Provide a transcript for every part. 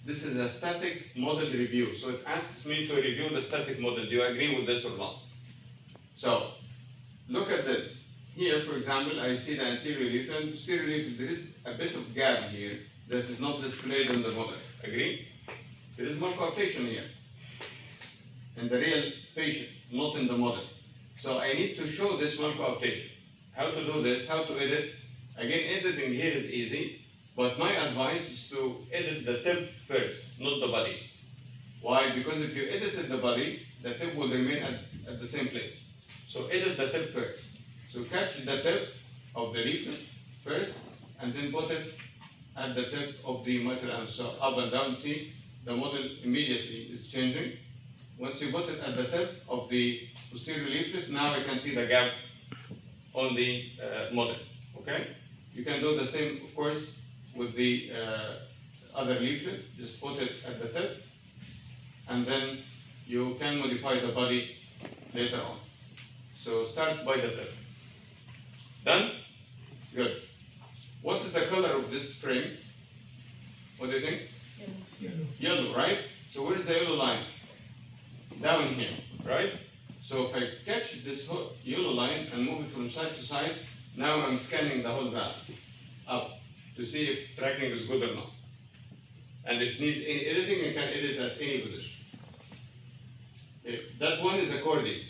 This is a static model review. So it asks me to review the static model. Do you agree with this or not? So look at this. Here, for example, I see the anterior leaflet and posterior leaflet. There is a bit of gap here that is not displayed in the model. Agree? There is more coarctation here in the real patient, not in the model. So I need to show this more coarctation. How to do this? How to edit? Again, editing here is easy, but my advice is to edit the tip first, not the body. Why? Because if you edited the body, the tip will remain at the same place. So edit the tip first. So catch the tip of the leaflet first, and then put it at the tip of the mitral annulus. So up and down, see, the model immediately is changing. Once you put it at the tip of the posterior leaflet, now I can see the gap on the model. Okay? You can do the same, of course, with the other leaflet. Just put it at the tip, and then you can modify the body later on. So start by the tip. Done? Good. What is the color of this frame? What do you think? Yellow. Yellow, right? So where is the yellow line? Down here, right? So if I catch this whole yellow line and move it from side to side, now I'm scanning the whole valve up to see if tracking is good or not. And if needs any editing, I can edit at any position. That one is according.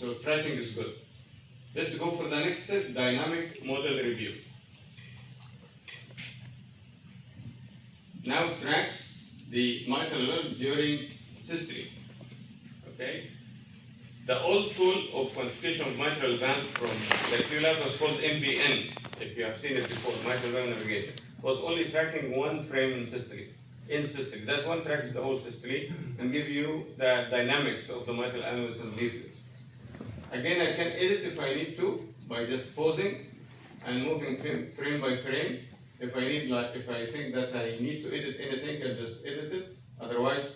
So tracking is good. Let's go for the next step, dynamic model review. Now tracks the mitral valve during systole. Okay? The old tool of quantification of mitral valve from the lab was called MVN, if you have seen it before, mitral valve navigation. Was only tracking one frame in systole. That one tracks the whole systole and give you the dynamics of the mitral annulus and leaflets. Again, I can edit if I need to by just pausing and moving frame by frame. If I think that I need to edit anything, I'll just edit it. Otherwise,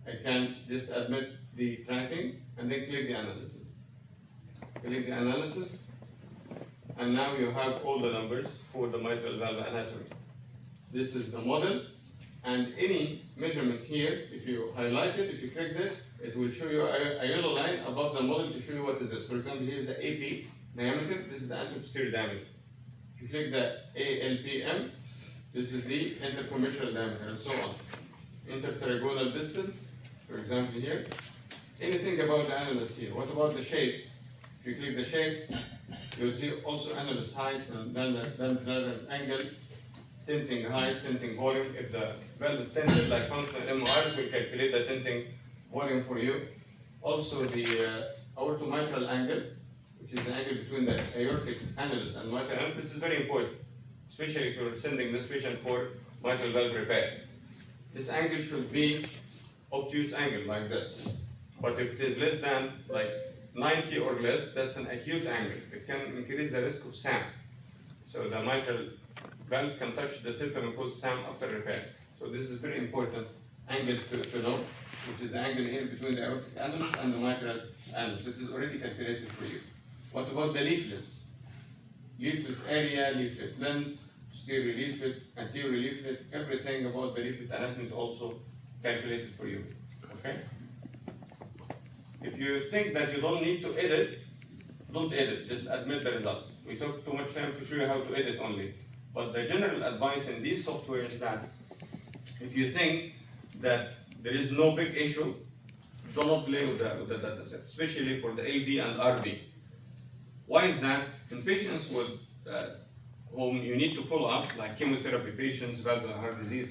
I can just admit the tracking and then click the analysis. Click the analysis, and now you have all the numbers for the mitral valve anatomy. This is the model, and any measurement here, if you highlight it, if you click this, it will show you a yellow line above the model to show you what is this. For example, here is the AP diameter, this is the anteposterior diameter. If you click the ALPM, this is the intercommercial diameter, and so on. Intertrigonal distance, for example here. Anything about the annulus here. What about the shape? If you click the shape, you'll see also annulus height and then angle, tinting height, tinting volume. If the valve is tinted like functional MR, it will calculate the tinting volume for you. Also the aortomitral angle, which is the angle between the aortic annulus and mitral annulus. This is very important, especially if you're sending this patient for mitral valve repair. This angle should be obtuse angle like this. But if it is less than like 90 or less, that's an acute angle. It can increase the risk of SAM. So the mitral valve can touch the septum and cause SAM after repair. So this is very important angle to know, which is the angle here between the aortic annulus and the mitral annulus. It is already calculated for you. What about the leaflets? Leaflet area, leaflet length, posterior leaflet, anterior leaflet, everything about the leaflet anatomy is also calculated for you. Okay? If you think that you don't need to edit, don't edit, just admit the results. We took too much time to show you how to edit only. But the general advice in these software is that if you think that there is no big issue, do not play with the data set, especially for the LV and RV. Why is that? In patients with whom you need to follow up, like chemotherapy patients, valvular heart disease,